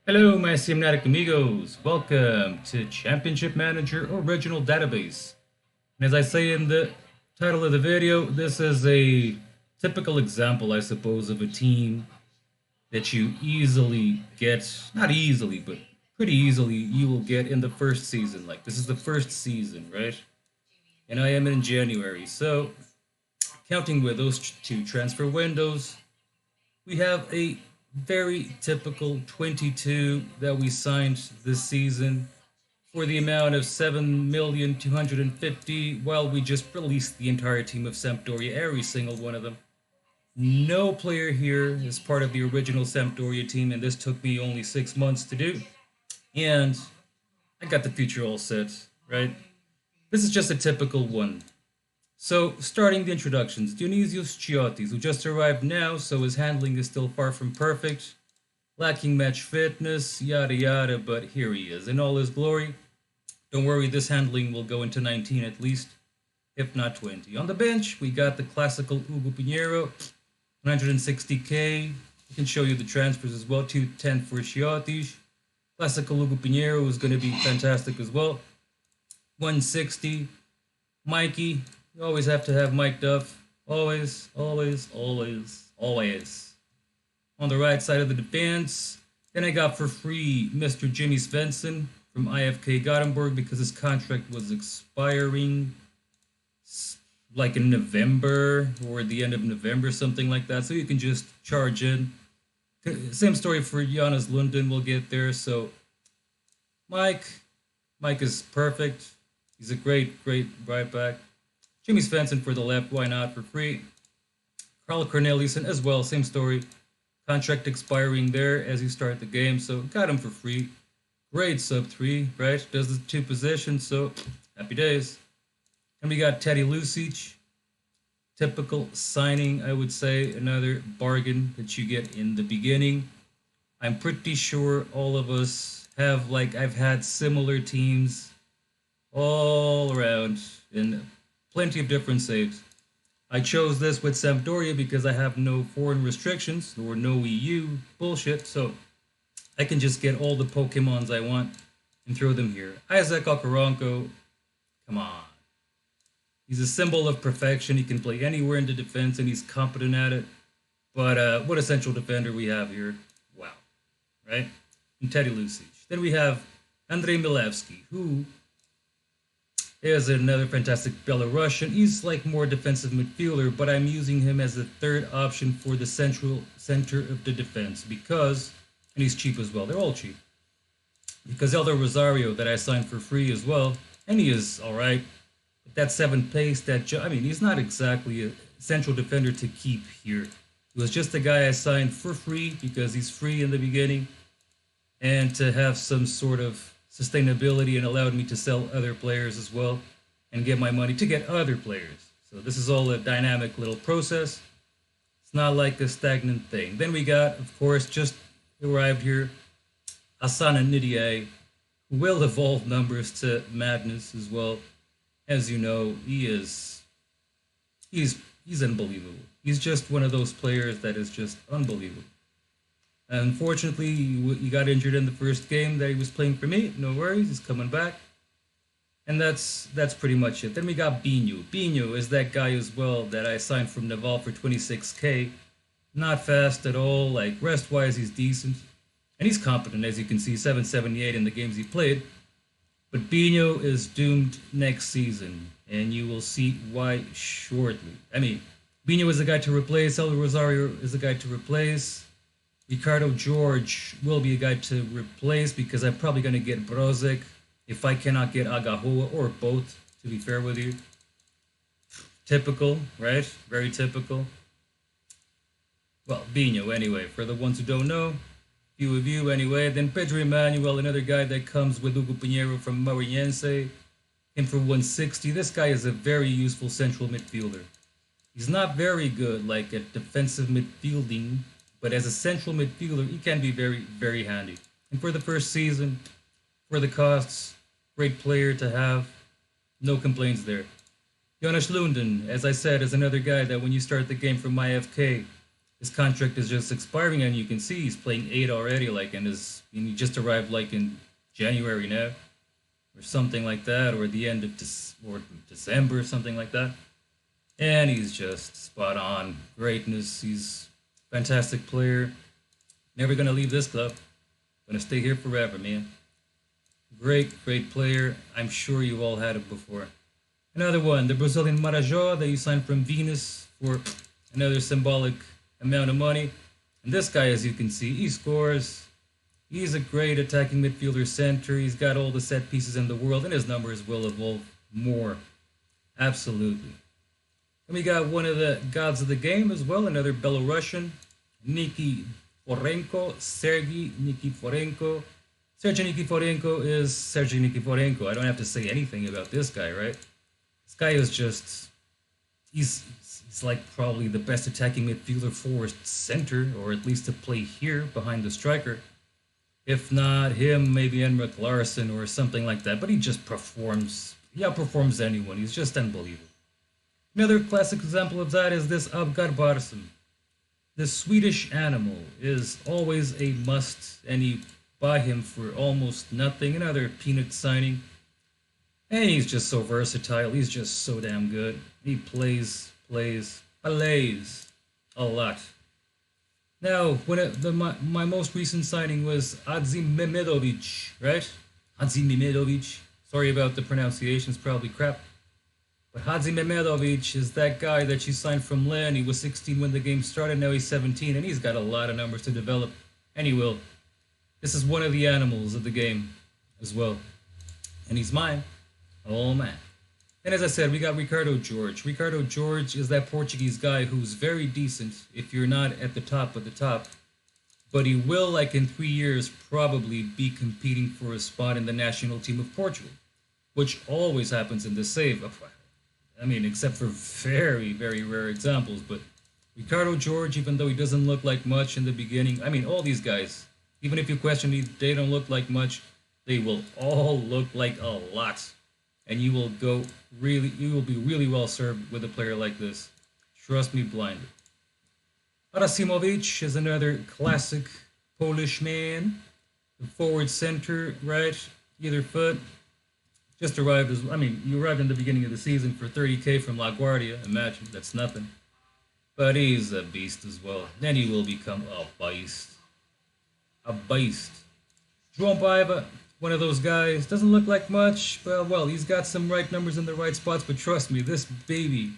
Hello, my CM0102 amigos. Welcome to Championship Manager Original Database. And as I say in the title of the video, this is a typical example, I suppose, of a team that you easily get, not easily, but pretty easily, you will get in the first season. Like, this is the first season, right? And I am in January. So, counting with those two transfer windows, we have a very typical 22 that we signed this season for the amount of 7,250,000, while we just released the entire team of Sampdoria, every single one of them. No player here is part of the original Sampdoria team, and this took me only 6 months to do. And I got the future all set, right? This is just a typical one. So, starting the introductions, Dionysios Chiotis, who just arrived now, so his handling is still far from perfect, lacking match fitness, yada yada, but here he is in all his glory. Don't worry, this handling will go into 19 at least, if not 20. On the bench, we got the classical Hugo Pinheiro, 160k. I can show you the transfers as well, 210 for Chiotis. Classical Hugo Pinheiro is going to be fantastic as well. 160. Mikey, you always have to have Mike Duff. Always, always, always, always. On the right side of the defense, then I got for free Mr. Jimmy Svensson from IFK Gothenburg because his contract was expiring like in November or the end of November, something like that. So you can just charge in. Same story for Jonas Lunden. We'll get there. So Mike, Mike is perfect. He's a great, great right back. Jimmy Svensson for the left, why not, for free. Carl Corneliusen as well, same story. Contract expiring there as you start the game, so got him for free. Great sub 3, right? Does the two positions, so happy days. And we got Teddy Lucic. Typical signing, I would say, another bargain that you get in the beginning. I'm pretty sure all of us have, I've had similar teams all around in plenty of different saves. I chose this with Sampdoria because I have no foreign restrictions or no EU bullshit, so I can just get all the Pokemons I want and throw them here. Isaac Okoronkwo, come on. He's a symbol of perfection. He can play anywhere in the defense and he's competent at it. But what a central defender we have here. Wow. Right? And Teddy Lucic. Then we have Andrei Milevsky, who is another fantastic Belarusian. He's like more defensive midfielder, but I'm using him as a third option for the central center of the defense because, and he's cheap as well. They're all cheap. Because Elder Rosario that I signed for free as well, and he is all right. But that 7 pace, he's not exactly a central defender to keep here. He was just a guy I signed for free because he's free in the beginning and to have some sort of sustainability and allowed me to sell other players as well and get my money to get other players. So this is all a dynamic little process. It's not like a stagnant thing. Then we got, of course, just arrived here, Asana Nidiay, who will evolve numbers to madness as well. As you know, he's unbelievable. He's just one of those players that is just unbelievable. Unfortunately, he got injured in the first game that he was playing for me. No worries, he's coming back. And that's pretty much it. Then we got Binho. Binho is that guy as well that I signed from Naval for 26k. Not fast at all. Like rest-wise, he's decent. And he's competent, as you can see, 778 in the games he played. But Binho is doomed next season, and you will see why shortly. Binho is a guy to replace. El Rosario is a guy to replace. Ricardo George will be a guy to replace because I'm probably going to get Brozic if I cannot get Agahoa or both, to be fair with you. Typical, right? Very typical. Well, Binho anyway, for the ones who don't know. Few of you anyway. Then Pedro Emmanuel, another guy that comes with Hugo Pinheiro from Maranhense. Him for 160. This guy is a very useful central midfielder. He's not very good like at defensive midfielding, but as a central midfielder, he can be very, very handy. And for the first season, for the costs, great player to have. No complaints there. Jonas Lunden, as I said, is another guy that when you start the game from IFK, his contract is just expiring, and you can see he's playing 8 already, like, and he just arrived like in January now, or something like that, or the end of December, or something like that. And he's just spot on greatness. He's a fantastic player. Never gonna leave this club. Gonna stay here forever, man. Great, great player. I'm sure you all had it before. Another one, the Brazilian Marajó that you signed from Venus for another symbolic amount of money. And this guy, as you can see, he scores. He's a great attacking midfielder center. He's got all the set pieces in the world, and his numbers will evolve more. Absolutely. And we got one of the gods of the game as well, another Belarusian, Nikiforenko, Sergei Nikiforenko. Sergei Nikiforenko is Sergei Nikiforenko. I don't have to say anything about this guy, right? This guy is just, he's like probably the best attacking midfielder for center, or at least to play here behind the striker. If not him, maybe Enric Larsson or something like that. But he just performs, he outperforms anyone. He's just unbelievable. Another classic example of that is this Abgar Barsum. The Swedish animal is always a must, and you buy him for almost nothing. Another peanut signing. And he's just so versatile. He's just so damn good. He plays a lot. Now, my most recent signing was Adzim Mehmedovic, right? Adzim Mehmedovic. Sorry about the pronunciation, it's probably crap. But Adzim Mehmedovic is that guy that you signed from Lens. He was 16 when the game started, now he's 17, and he's got a lot of numbers to develop, and he will. This is one of the animals of the game as well. And he's mine. Oh, man. And as I said, we got Ricardo Jorge. Ricardo Jorge is that Portuguese guy who's very decent if you're not at the top of the top. But he will, like in 3 years, probably be competing for a spot in the national team of Portugal, which always happens in the save. I mean, except for very, very rare examples. But Ricardo Jorge, even though he doesn't look like much in the beginning, I mean, all these guys, even if you question me, they don't look like much, they will all look like a lot. And you will be really well served with a player like this. Trust me blindly. Arasimovic is another classic Polish man. The forward center, right? Either foot. Just arrived you arrived in the beginning of the season for 30K from LaGuardia. Imagine, that's nothing. But he's a beast as well. Then he will become a beast. A beast. João Paiva, one of those guys, doesn't look like much, but well, he's got some right numbers in the right spots, but trust me, this baby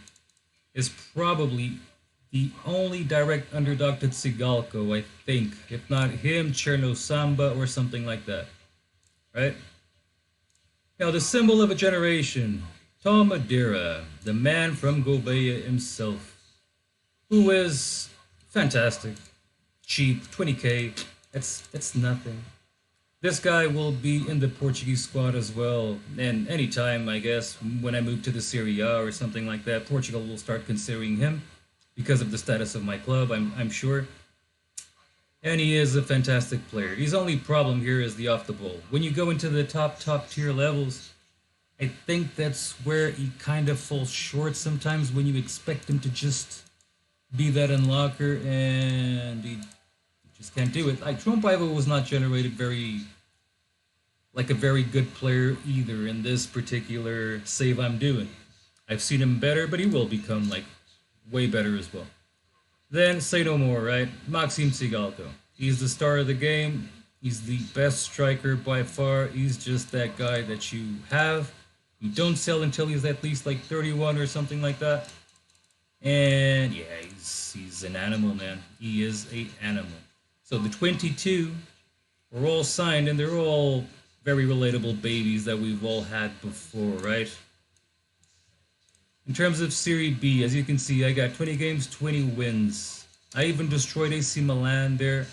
is probably the only direct underdog to Tsigalko, I think. If not him, Cherno Samba, or something like that. Right? Now, the symbol of a generation, Tom Madeira, the man from Gouveia himself, who is fantastic, cheap, 20K, that's nothing. This guy will be in the Portuguese squad as well, and anytime, I guess, when I move to the Serie A or something like that, Portugal will start considering him because of the status of my club, I'm sure. And he is a fantastic player. His only problem here is the off the ball. When you go into the top tier levels, I think that's where he kind of falls short sometimes when you expect him to just be that unlocker, and he just can't do it. Like, João Paiva was not generated like a very good player either in this particular save I'm doing. I've seen him better, but he will become like way better as well. Then say no more, right? Maxime Tsigalko. He's the star of the game. He's the best striker by far. He's just that guy that you have. You don't sell until he's at least like 31 or something like that. And yeah, he's an animal, man. He is an animal. So the 22 were all signed, and they're all very relatable babies that we've all had before, right? In terms of Serie B, as you can see, I got 20 games, 20 wins. I even destroyed AC Milan there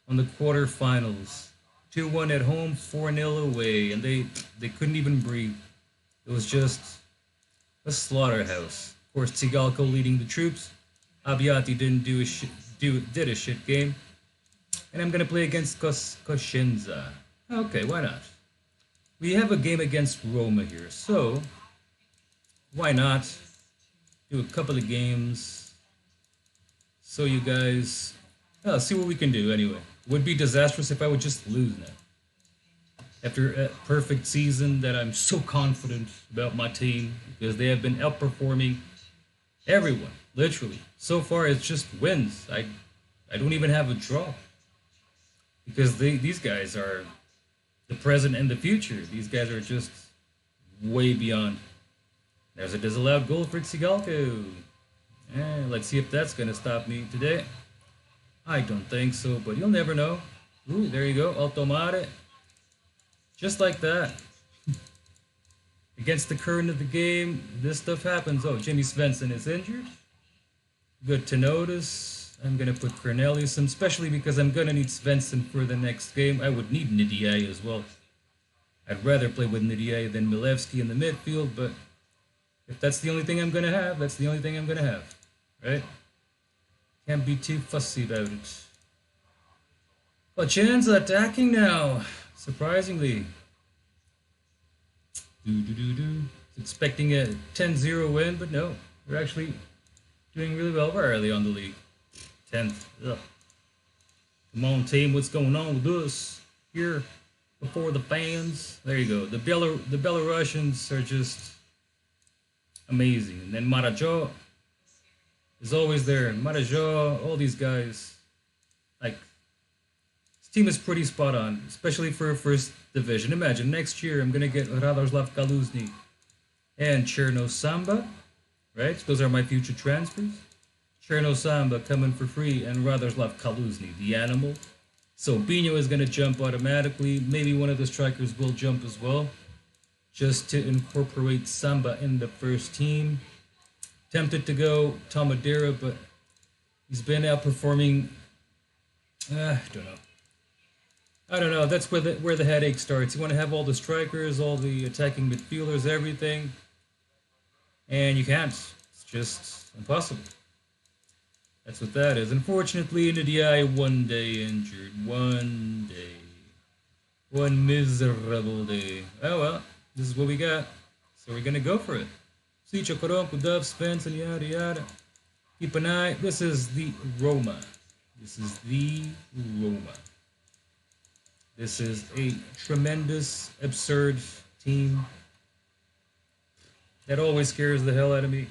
on the quarterfinals. 2-1 at home, 4-0 away, and they couldn't even breathe. It was just a slaughterhouse. Of course, Tsigalko leading the troops. Abbiati didn't did a shit game. And I'm going to play against Coscienza. Okay, why not? We have a game against Roma here, so why not do a couple of games? So you guys, see what we can do anyway. Would be disastrous if I would just lose now. After a perfect season that I'm so confident about my team because they have been outperforming everyone, literally. So far it's just wins. I don't even have a draw. Because these guys are the present and the future. These guys are just way beyond. There's a disallowed goal for Xigalco. Let's see if that's going to stop me today. I don't think so, but you'll never know. Ooh, there you go. Automate. Just like that. Against the current of the game, this stuff happens. Oh, Jimmy Svensson is injured. Good to notice. I'm going to put Cornelius in, especially because I'm going to need Svensson for the next game. I would need Nidiay as well. I'd rather play with Nidiay than Milevski in the midfield, but if that's the only thing I'm going to have, that's the only thing I'm going to have. Right? Can't be too fussy about it. Pachenza attacking now. Surprisingly. Expecting a 10-0 win, but no. We're actually doing really well. We're early on the league. 10th. Ugh. Come on, team. What's going on with us here before the fans? There you go. The Belarusians are just amazing. And then Marajo is always there. Marajo, all these guys. Like, this team is pretty spot on, especially for first division. Imagine next year I'm going to get Radoslav Kaluzny and Cherno Samba, right? Those are my future transfers. Cherno Samba coming for free and Radoslav Kaluzny, the animal. So Bino is going to jump automatically. Maybe one of the strikers will jump as well, just to incorporate Samba in the first team. Tempted to go Tomadera, but he's been outperforming. I don't know. That's where the headache starts. You want to have all the strikers, all the attacking midfielders, everything, and you can't. It's just impossible. That's what that is. Unfortunately, Ndiaye one day injured. One day. One miserable day. Oh well, this is what we got. So we're gonna go for it. See Chokoronko, Dove, Spence, and yada yada. Keep an eye. This is the Roma. This is the Roma. This is a tremendous, absurd team that always scares the hell out of me.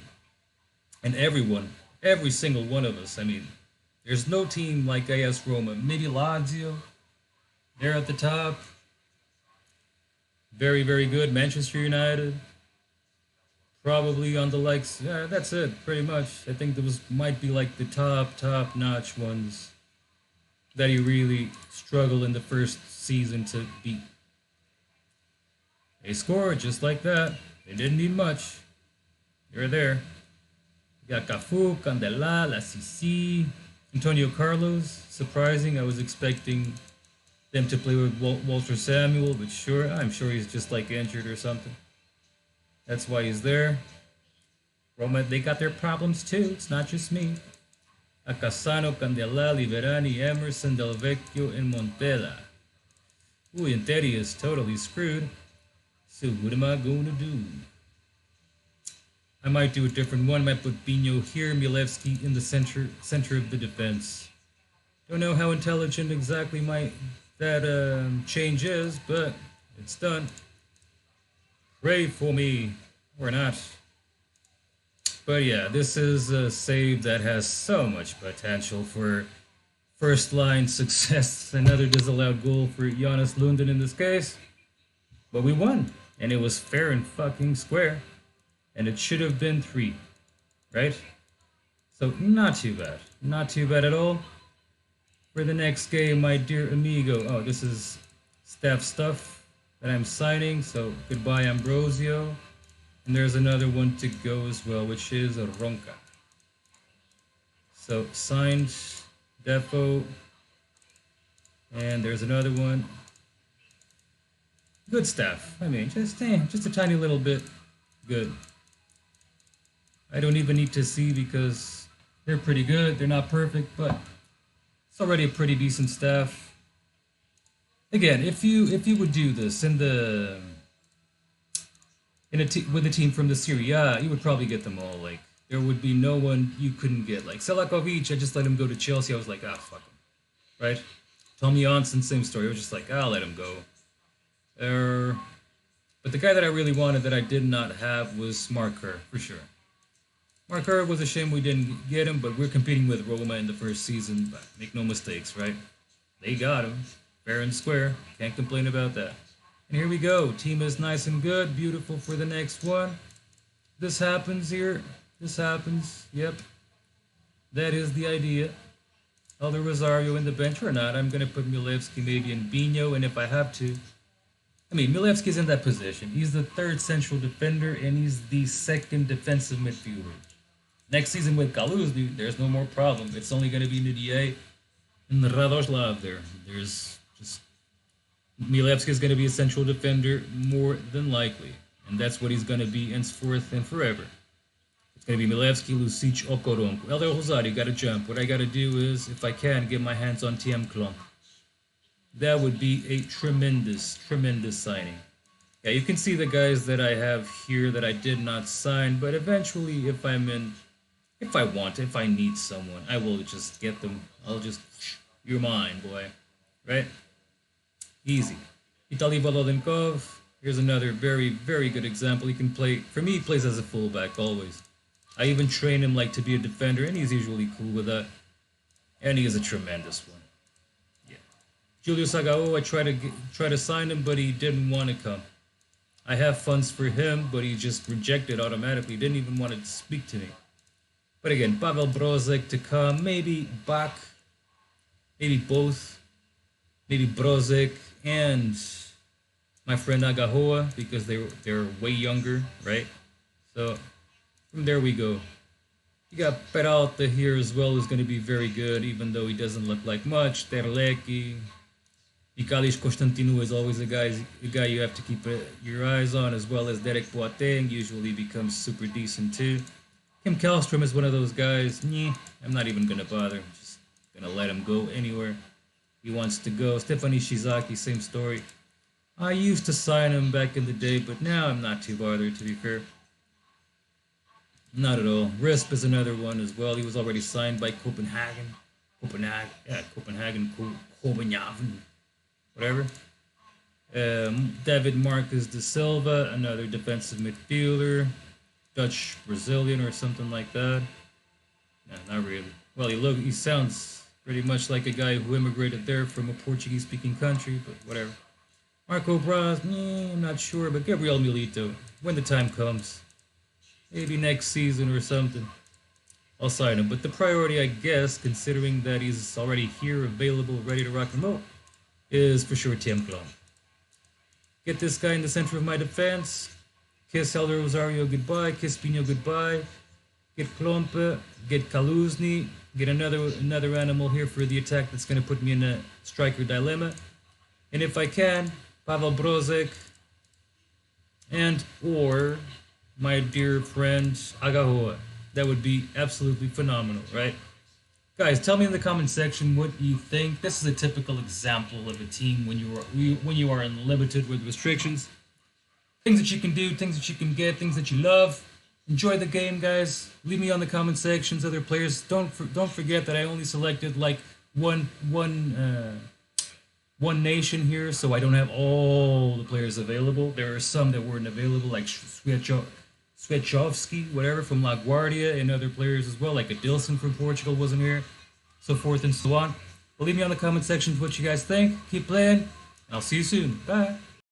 And everyone, every single one of us. I mean, there's no team like AS Roma. Maybe Lazio. They're at the top. Very, very good. Manchester United. Probably on the likes. Yeah, that's it, pretty much. I think those might be like the top-notch ones that you really struggle in the first season to beat. They scored just like that. They didn't need much. They were there. You got Cafu, Candela, La Sisi, Antonio Carlos. Surprising. I was expecting them to play with Walter Samuel, but sure, I'm sure he's just like injured or something. That's why he's there. Roma, they got their problems too. It's not just me. Acasano, Candela, Liverani, Emerson, Del Vecchio, and Montella. Ooh, Interi is totally screwed. So what am I going to do? I might do a different one. I might put Bino here, Milevski in the center of the defense. Don't know how intelligent exactly that change is, but it's done. Pray for me, or not. But yeah, this is a save that has so much potential for first line success. Another disallowed goal for Jonas Lunden in this case. But we won, and it was fair and fucking square. And it should have been 3, right? So not too bad. Not too bad at all. For the next game, my dear amigo. Oh, this is staff stuff that I'm signing. So goodbye, Ambrosio. And there's another one to go as well, which is Ronca. So signed, Defo. And there's another one. Good stuff. I mean, just a tiny little bit good. I don't even need to see because they're pretty good. They're not perfect, but it's already a pretty decent staff. Again, if you would do this with a team from the Serie A, you would probably get them all like there would be no one you couldn't get. Like Selakovic, I just let him go to Chelsea. I was like, fuck him, right? Tommy Janssen, same story. I was just like, I'll let him go. But the guy that I really wanted that I did not have was Mark Kerr, for sure. Mark Kerr was a shame we didn't get him, but we're competing with Roma in the first season. But make no mistakes, right? They got him, fair and square. Can't complain about that. And here we go. Team is nice and good. Beautiful for the next one. This happens here. This happens. Yep. That is the idea. Elder Rosario in the bench or not. I'm going to put Milevski maybe in Bino, and if I have to. I mean, Milevski's in that position. He's the third central defender, and he's the second defensive midfielder. Next season with Kaluzny, there's no more problem. It's only going to be Nudier and Radoslav there. There's just... Milevski is going to be a central defender more than likely. And that's what he's going to be henceforth and forever. It's going to be Milevski, Lucic, Okoronko. Elder Rosario, got to jump. What I got to do is, if I can, get my hands on TM Klon. That would be a tremendous, tremendous signing. Yeah, you can see the guys that I have here that I did not sign, but eventually if I need someone, I will just get them. I'll just, you're mine, boy. Right? Easy. Vitaly Volodenkov, here's another very, very good example. He can play, for me, he plays as a fullback, always. I even train him like to be a defender, and he's usually cool with that. And he is a tremendous one. Julius Agao, I try to sign him, but he didn't want to come. I have funds for him, but he just rejected automatically. He didn't even want to speak to me. But again, Pavel Brožek to come, maybe Bach, maybe both, maybe Brožek and my friend Agahoa, because they're way younger, right? So from there we go. You got Peralta here as well, who's going to be very good, even though he doesn't look like much. Terleki. Vitalijs Constantinou is always a guy you have to keep your eyes on, as well as Derek Boateng usually becomes super decent too. Kim Kallstrom is one of those guys. I'm not even going to bother. I'm just going to let him go anywhere he wants to go. Stefan Ishizaki, same story. I used to sign him back in the day, but now I'm not too bothered, to be fair. Not at all. Risp is another one as well. He was already signed by Copenhagen. Copenhagen. Whatever. David Marcus de Silva, another defensive midfielder. Dutch Brazilian or something like that. No, not really. Well, he sounds pretty much like a guy who immigrated there from a Portuguese-speaking country, but whatever. Marco Braz, I'm not sure, but Gabriel Milito, when the time comes. Maybe next season or something. I'll sign him. But the priority, I guess, considering that he's already here, available, ready to rock and roll, is for sure Tim Klon. Get this guy in the center of my defense. Kiss Elder Rosario goodbye. Kiss Pino goodbye. Get Klompe. Get Kaluzny. Get another animal here for the attack that's going to put me in a striker dilemma. And if I can, Pavel Brožek and or my dear friend Agahoa. That would be absolutely phenomenal, right? Guys, tell me in the comment section what you think. This is a typical example of a team when you are unlimited with restrictions. Things that you can do, things that you can get, things that you love. Enjoy the game, guys. Leave me on the comment sections. Other players, don't forget that I only selected like one nation here, so I don't have all the players available. There are some that weren't available, like Swiatkowski, whatever, from LaGuardia, and other players as well, like Adilson from Portugal wasn't here, so forth and so on. But leave me on the comment section what you guys think. Keep playing, and I'll see you soon. Bye.